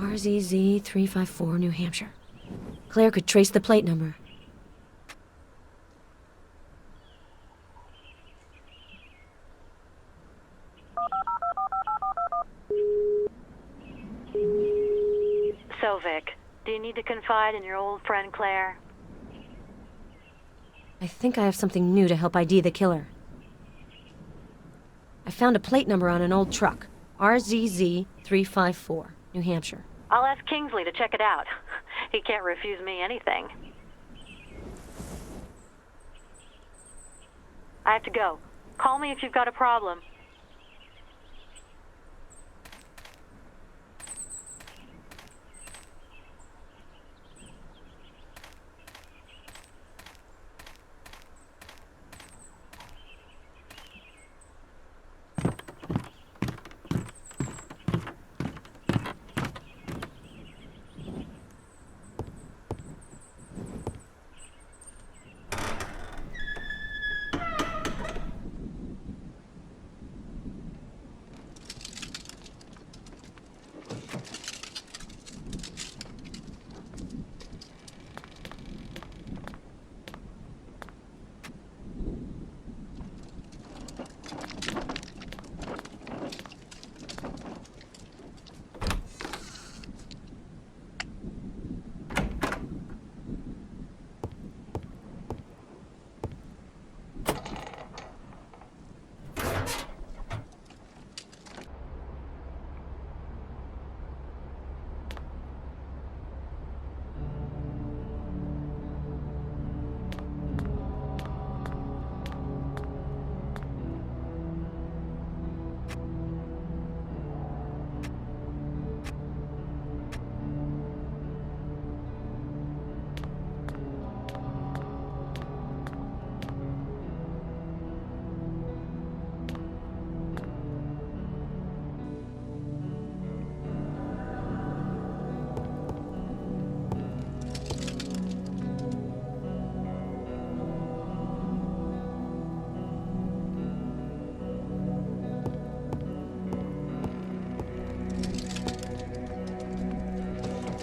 RZZ 354, New Hampshire. Claire could trace the plate number. So, Vic, do you need to confide in your old friend Claire? I think I have something new to help ID the killer. I found a plate number on an old truck. RZZ 354, New Hampshire. I'll ask Kingsley to check it out. He can't refuse me anything. I have to go. Call me if you've got a problem.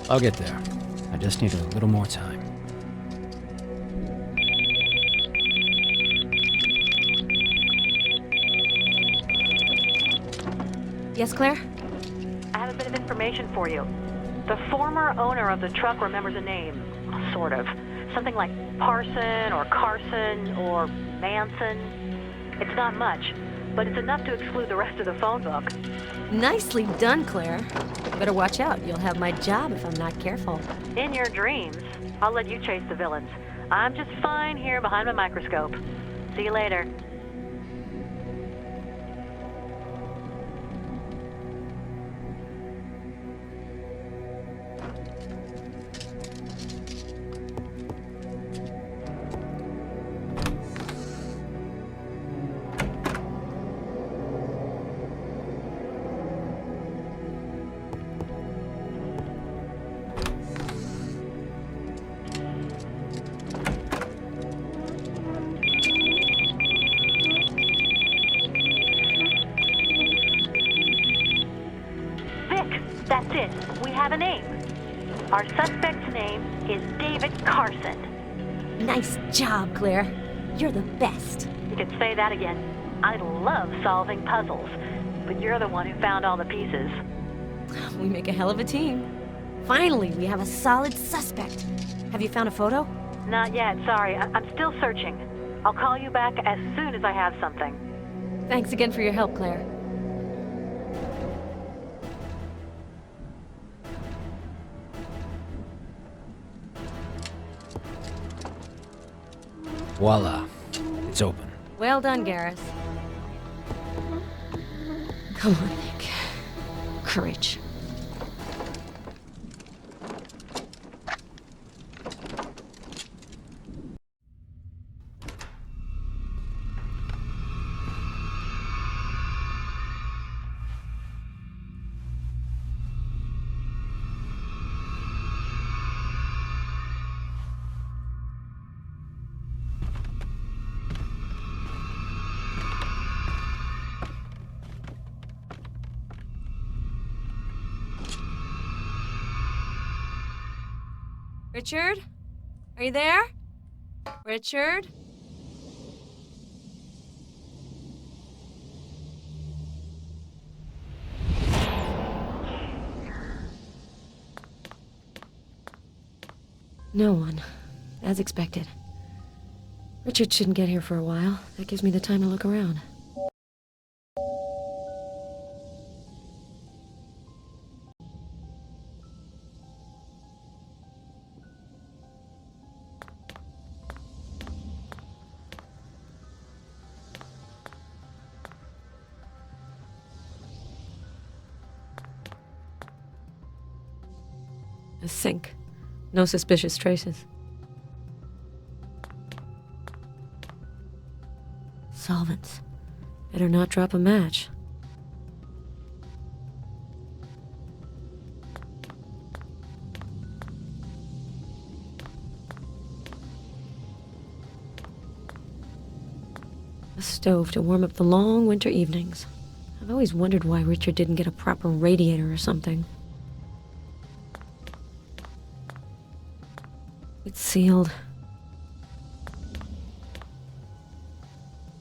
I'll get there. I just need a little more time. Yes, Claire? I have a bit of information for you. The former owner of the truck remembers a name, sort of. Something like Parson or Carson or Manson. It's not much, but it's enough to exclude the rest of the phone book. Nicely done, Claire. Better watch out. You'll have my job if I'm not careful. In your dreams, I'll let you chase the villains. I'm just fine here behind my microscope. See you later. That's it. We have a name. Our suspect's name is David Carson. Nice job, Claire. You're the best. You can say that again. I love solving puzzles, but you're the one who found all the pieces. We make a hell of a team. Finally, we have a solid suspect. Have you found a photo? Not yet, sorry. I'm still searching. I'll call you back as soon as I have something. Thanks again for your help, Claire. Voila. It's open. Well done, Garrus. Come on, Nick. Courage. Richard? Are you there? Richard? No one. As expected. Richard shouldn't get here for a while. That gives me the time to look around. A sink. No suspicious traces. Solvents. Better not drop a match. A stove to warm up the long winter evenings. I've always wondered why Richard didn't get a proper radiator or something. It's sealed.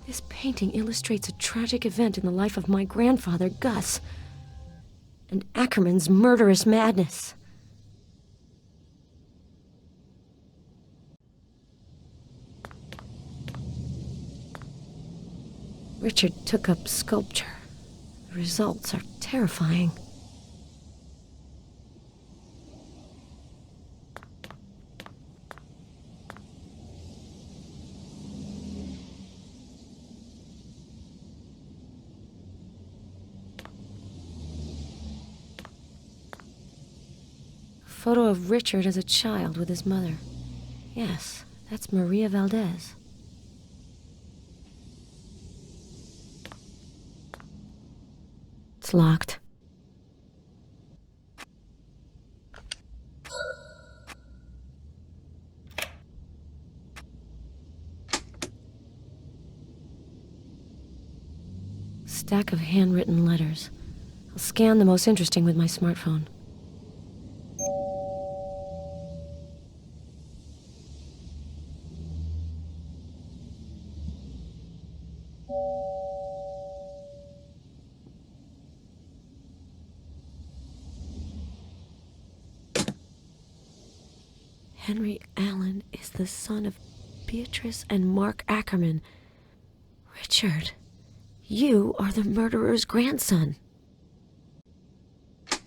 This painting illustrates a tragic event in the life of my grandfather, Gus, and Ackerman's murderous madness. Richard took up sculpture. The results are terrifying. Photo of Richard as a child with his mother. Yes, that's Maria Valdez. It's locked. Stack of handwritten letters. I'll scan the most interesting with my smartphone. Henry Allen is the son of Beatrice and Mark Ackerman. Richard, you are the murderer's grandson. A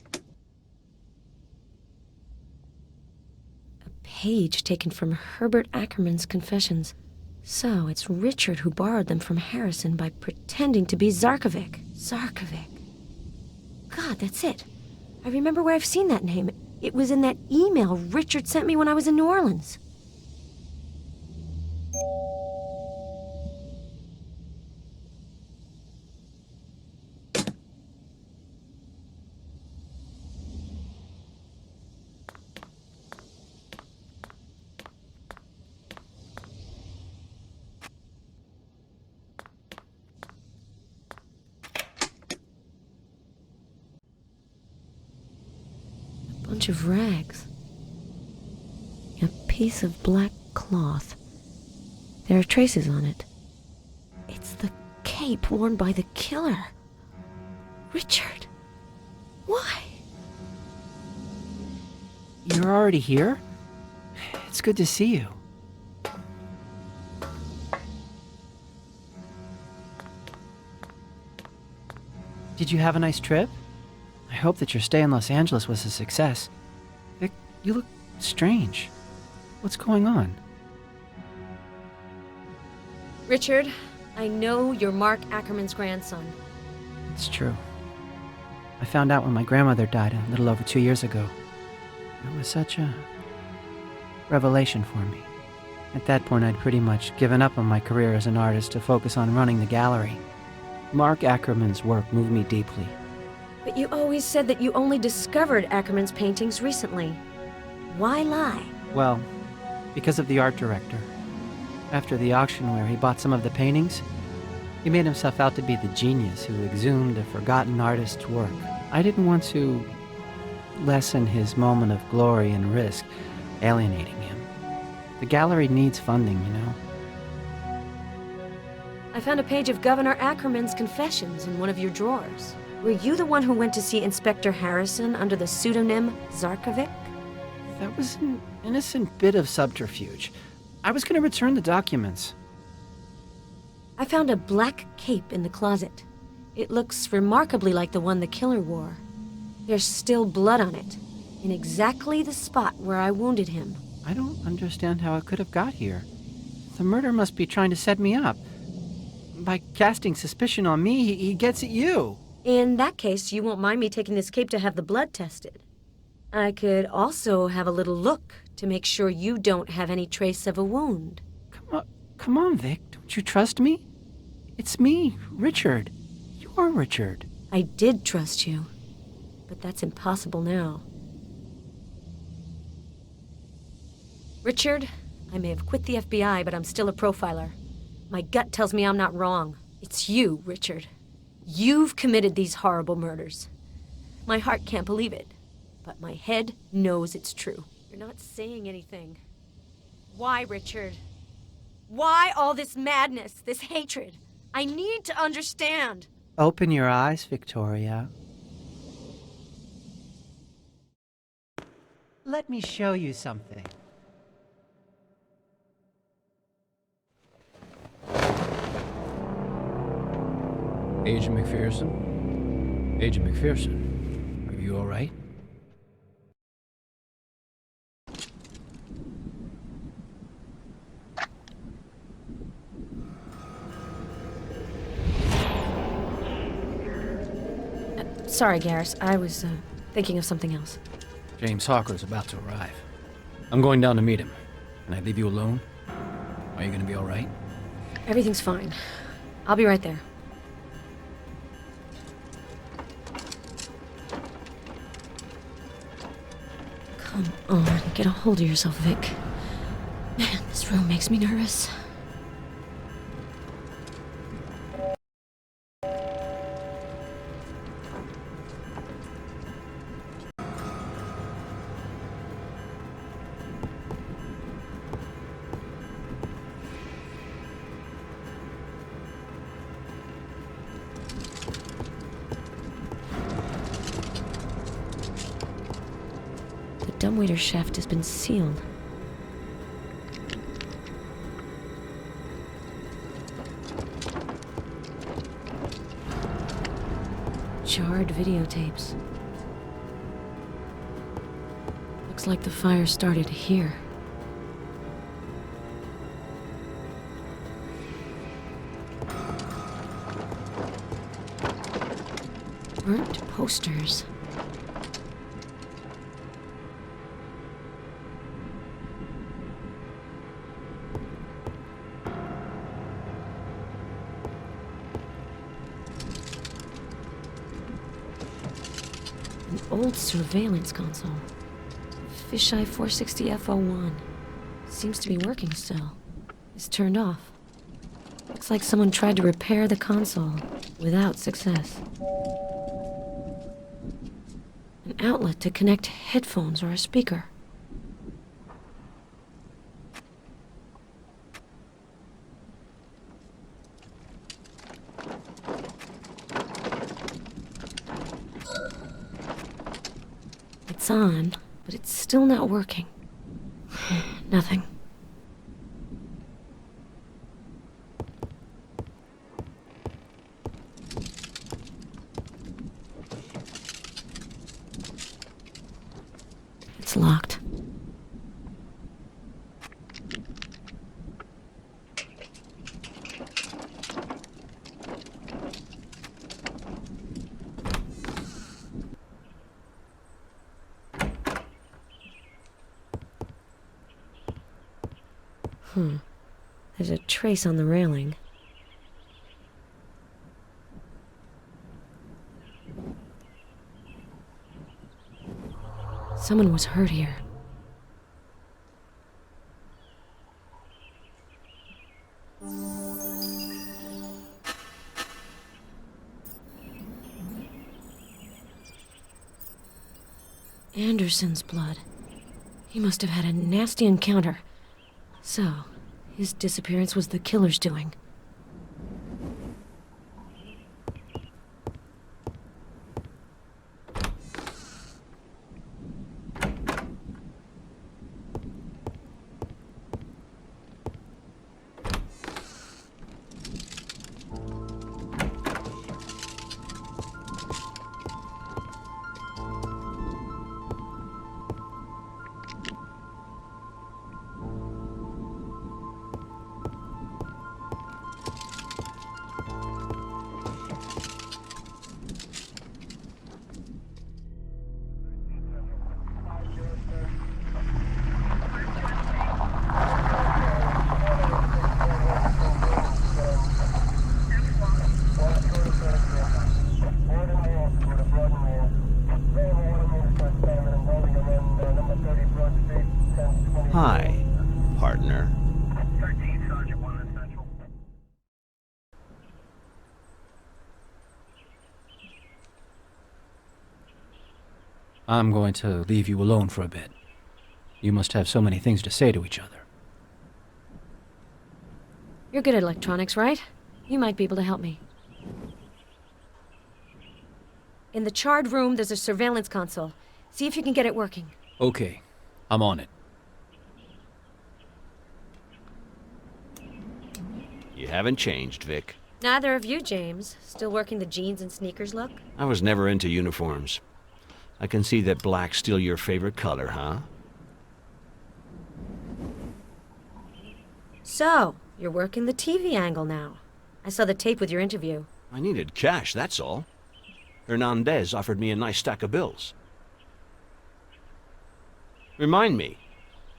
page taken from Herbert Ackerman's confessions. So it's Richard who borrowed them from Harrison by pretending to be Zarkovic. Zarkovic. God, that's it. I remember where I've seen that name. It was in that email Richard sent me when I was in New Orleans. Bunch of rags. A piece of black cloth. There are traces on it. It's the cape worn by the killer. Richard, why? You're already here? It's good to see you. Did you have a nice trip? I hope that your stay in Los Angeles was a success. Vic, you look strange. What's going on? Richard, I know you're Mark Ackerman's grandson. It's true. I found out when my grandmother died a little over 2 years ago. It was such a revelation for me. At that point, I'd pretty much given up on my career as an artist to focus on running the gallery. Mark Ackerman's work moved me deeply. But you always said that you only discovered Ackerman's paintings recently. Why lie? Well, because of the art director. After the auction where he bought some of the paintings, he made himself out to be the genius who exhumed a forgotten artist's work. I didn't want to lessen his moment of glory and risk, alienating him. The gallery needs funding, you know. I found a page of Governor Ackerman's confessions in one of your drawers. Were you the one who went to see Inspector Harrison under the pseudonym Zarkovic? That was an innocent bit of subterfuge. I was going to return the documents. I found a black cape in the closet. It looks remarkably like the one the killer wore. There's still blood on it, in exactly the spot where I wounded him. I don't understand how it could have got here. The murderer must be trying to set me up. By casting suspicion on me, he gets at you. In that case, you won't mind me taking this cape to have the blood tested. I could also have a little look to make sure you don't have any trace of a wound. Come on, Vic. Don't you trust me? It's me, Richard. You're Richard. I did trust you, but that's impossible now. Richard, I may have quit the FBI, but I'm still a profiler. My gut tells me I'm not wrong. It's you, Richard. You've committed these horrible murders. My heart can't believe it, but my head knows it's true. You're not saying anything. Why, Richard? Why all this madness, this hatred? I need to understand. Open your eyes, Victoria. Let me show you something. Agent McPherson? Agent McPherson, are you all right? Sorry, Garrus. I was thinking of something else. James Harker's about to arrive. I'm going down to meet him. Can I leave you alone? Are you gonna be all right? Everything's fine. I'll be right there. Come on, get a hold of yourself, Vic. Man, this room makes me nervous. The dumbwaiter shaft has been sealed. Charred videotapes. Looks like the fire started here. Burnt posters. An old surveillance console. Fisheye 460 F01. Seems to be working still. It's turned off. Looks like someone tried to repair the console without success. An outlet to connect headphones or a speaker. It's on, but it's still not working. Nothing. It's locked. There's a trace on the railing. Someone was hurt here. Anderson's blood. He must have had a nasty encounter. So, his disappearance was the killer's doing. Hi, partner. I'm going to leave you alone for a bit. You must have so many things to say to each other. You're good at electronics, right? You might be able to help me. In the charred room, there's a surveillance console. See if you can get it working. Okay, I'm on it. You haven't changed, Vic. Neither have you, James. Still working the jeans and sneakers look? I was never into uniforms. I can see that black's still your favorite color, huh? So, you're working the TV angle now. I saw the tape with your interview. I needed cash, that's all. Hernandez offered me a nice stack of bills. Remind me,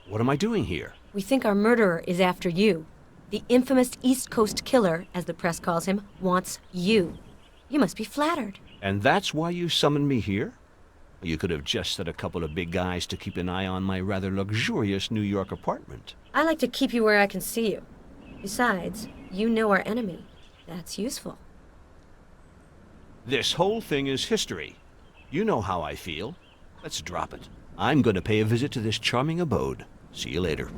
what am I doing here? We think our murderer is after you. The infamous East Coast killer, as the press calls him, wants you. You must be flattered. And that's why you summoned me here? You could have just set a couple of big guys to keep an eye on my rather luxurious New York apartment. I like to keep you where I can see you. Besides, you know our enemy. That's useful. This whole thing is history. You know how I feel. Let's drop it. I'm going to pay a visit to this charming abode. See you later.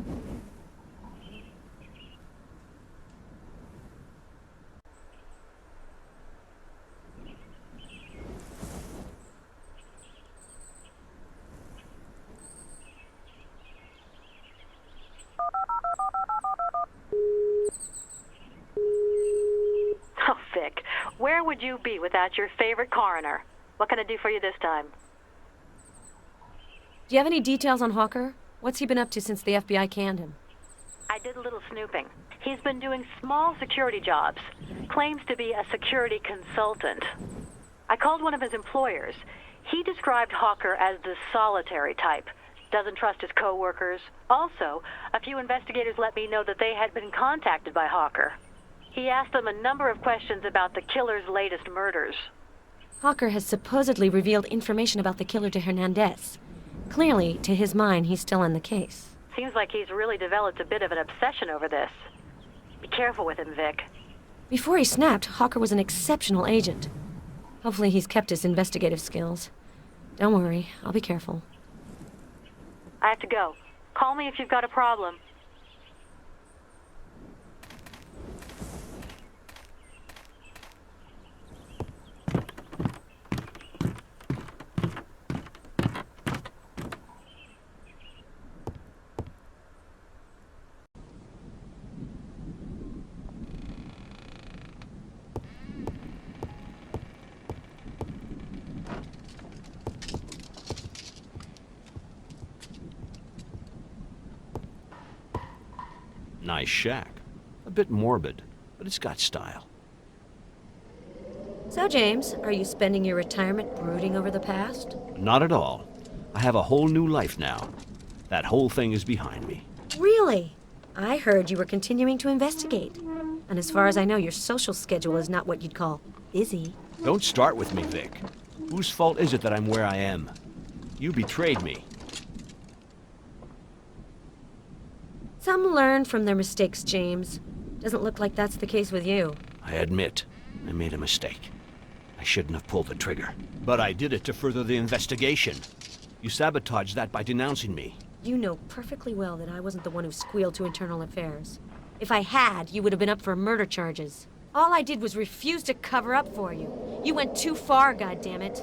Oh, Vic, where would you be without your favorite coroner? What can I do for you this time? Do you have any details on Hawker? What's he been up to since the FBI canned him? I did a little snooping. He's been doing small security jobs. Claims to be a security consultant. I called one of his employers. He described Hawker as the solitary type. Doesn't trust his co-workers. Also, a few investigators let me know that they had been contacted by Hawker. He asked them a number of questions about the killer's latest murders. Hawker has supposedly revealed information about the killer to Hernandez. Clearly, to his mind, he's still on the case. Seems like he's really developed a bit of an obsession over this. Be careful with him, Vic. Before he snapped, Hawker was an exceptional agent. Hopefully he's kept his investigative skills. Don't worry, I'll be careful. I have to go. Call me if you've got a problem. Nice shack. A bit morbid, but it's got style. So, James, are you spending your retirement brooding over the past? Not at all. I have a whole new life now. That whole thing is behind me. Really? I heard you were continuing to investigate. And as far as I know, your social schedule is not what you'd call busy. Don't start with me, Vic. Whose fault is it that I'm where I am? You betrayed me. Some learn from their mistakes, James. Doesn't look like that's the case with you. I admit, I made a mistake. I shouldn't have pulled the trigger. But I did it to further the investigation. You sabotaged that by denouncing me. You know perfectly well that I wasn't the one who squealed to Internal Affairs. If I had, you would have been up for murder charges. All I did was refuse to cover up for you. You went too far, goddammit.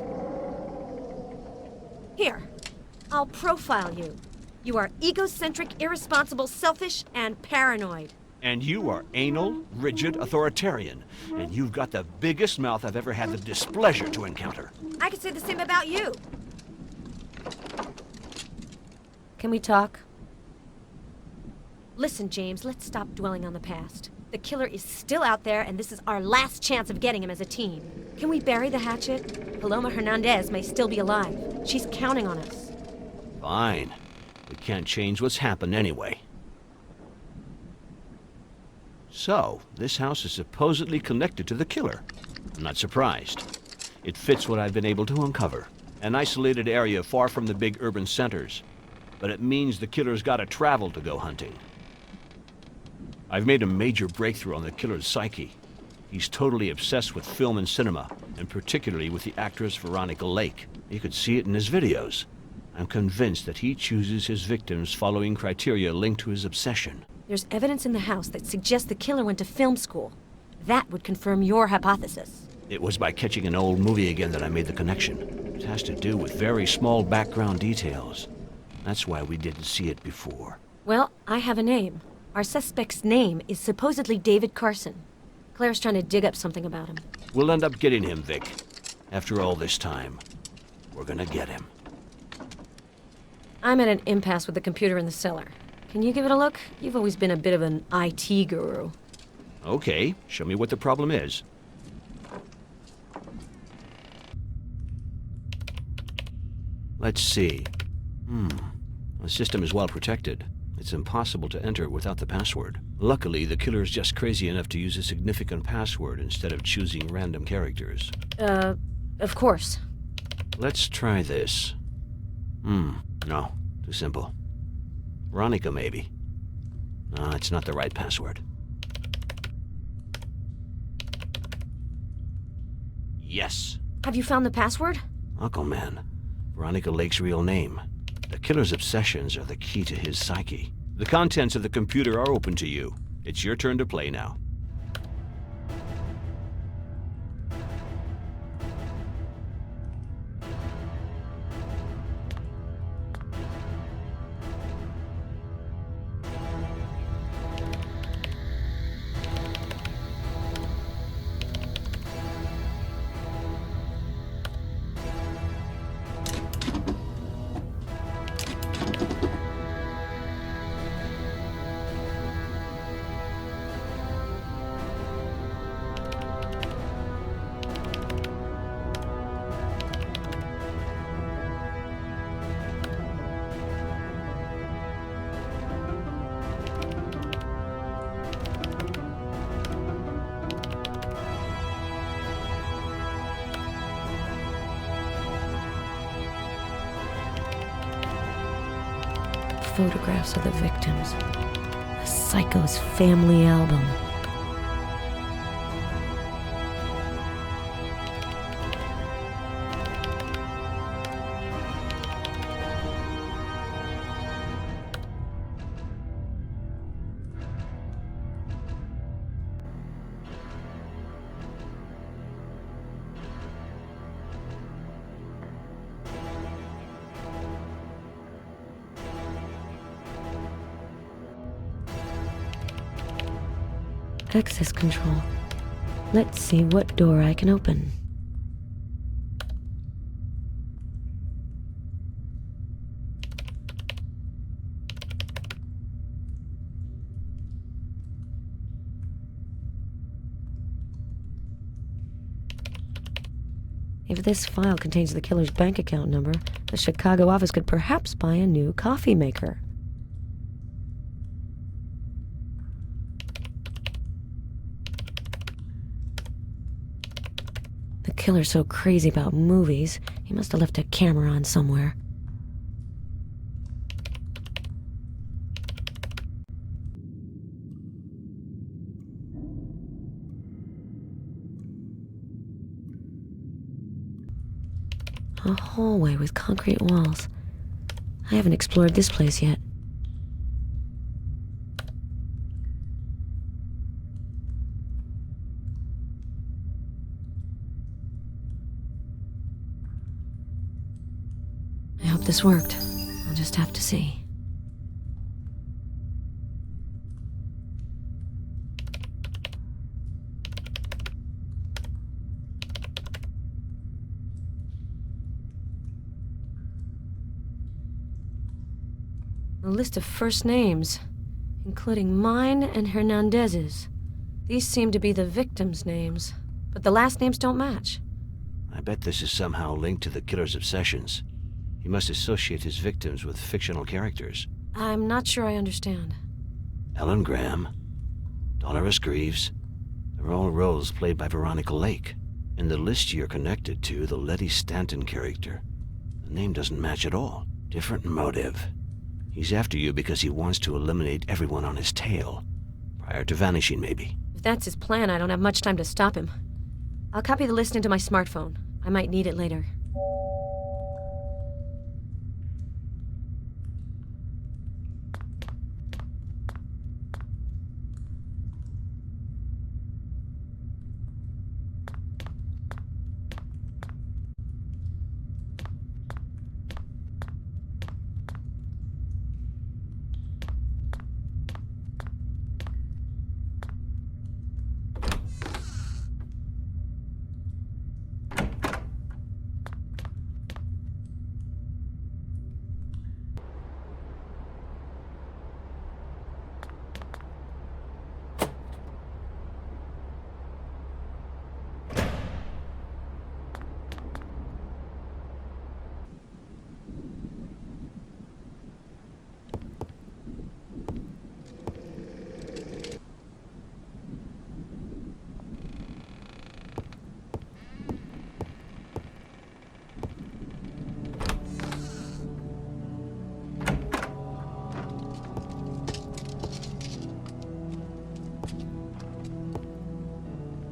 Here, I'll profile you. You are egocentric, irresponsible, selfish, and paranoid. And you are anal, rigid, authoritarian. And you've got the biggest mouth I've ever had the displeasure to encounter. I could say the same about you. Can we talk? Listen, James, let's stop dwelling on the past. The killer is still out there, and this is our last chance of getting him as a team. Can we bury the hatchet? Paloma Hernandez may still be alive. She's counting on us. Fine. We can't change what's happened anyway. So, this house is supposedly connected to the killer. I'm not surprised. It fits what I've been able to uncover. An isolated area far from the big urban centers. But it means the killer's gotta travel to go hunting. I've made a major breakthrough on the killer's psyche. He's totally obsessed with film and cinema, and particularly with the actress Veronica Lake. You could see it in his videos. I'm convinced that he chooses his victims following criteria linked to his obsession. There's evidence in the house that suggests the killer went to film school. That would confirm your hypothesis. It was by catching an old movie again that I made the connection. It has to do with very small background details. That's why we didn't see it before. Well, I have a name. Our suspect's name is supposedly David Carson. Claire's trying to dig up something about him. We'll end up getting him, Vic. After all this time, we're gonna get him. I'm at an impasse with the computer in the cellar. Can you give it a look? You've always been a bit of an IT guru. Okay, show me what the problem is. Let's see. The system is well protected. It's impossible to enter without the password. Luckily, the killer's just crazy enough to use a significant password instead of choosing random characters. Of course. Let's try this. No, too simple. Veronica, maybe. No, it's not the right password. Yes. Have you found the password? Uncle Man. Veronica Lake's real name. The killer's obsessions are the key to his psyche. The contents of the computer are open to you. It's your turn to play now. Photographs of the victims. The Psycho's family album. Access control. Let's see what door I can open. If this file contains the killer's bank account number, the Chicago office could perhaps buy a new coffee maker. The killer's so crazy about movies, he must have left a camera on somewhere. A hallway with concrete walls. I haven't explored this place yet. I hope this worked. I'll just have to see. A list of first names, including mine and Hernandez's. These seem to be the victims' names, but the last names don't match. I bet this is somehow linked to the killer's obsessions. He must associate his victims with fictional characters. I'm not sure I understand. Ellen Graham, Dolores Greaves. They're all roles played by Veronica Lake. In the list you're connected to, the Letty Stanton character. The name doesn't match at all. Different motive. He's after you because he wants to eliminate everyone on his tail. Prior to vanishing, maybe. If that's his plan, I don't have much time to stop him. I'll copy the list into my smartphone. I might need it later.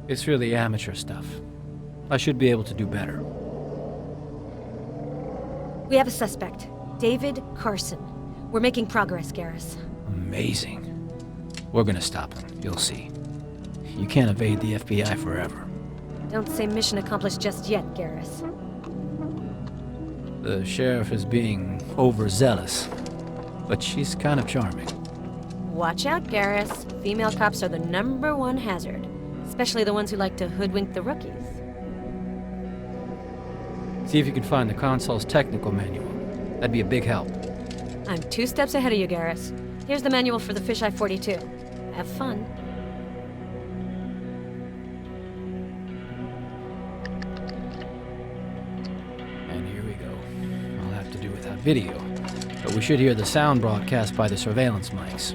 It's really amateur stuff. I should be able to do better. We have a suspect, David Carson. We're making progress, Garrus. Amazing. We're gonna stop him, you'll see. You can't evade the FBI forever. Don't say mission accomplished just yet, Garrus. The sheriff is being overzealous, but she's kind of charming. Watch out, Garrus. Female cops are the #1 hazard. Especially the ones who like to hoodwink the rookies. See if you can find the console's technical manual. That'd be a big help. I'm 2 steps ahead of you, Garrus. Here's the manual for the Fisheye 42. Have fun. And here we go. I'll have to do without video, but we should hear the sound broadcast by the surveillance mics.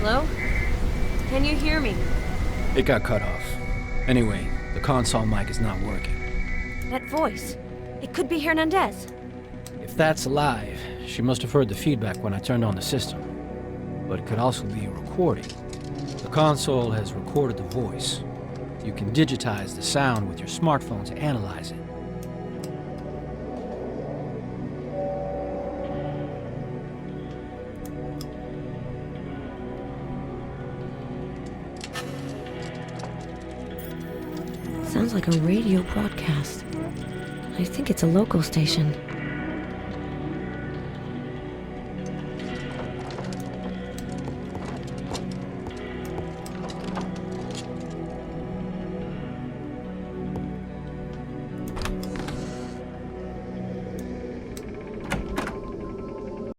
Hello? Can you hear me? It got cut off. Anyway, the console mic is not working. That voice. It could be Hernandez. If that's alive, she must have heard the feedback when I turned on the system. But it could also be a recording. The console has recorded the voice. You can digitize the sound with your smartphone to analyze it. Sounds like a radio broadcast. I think it's a local station.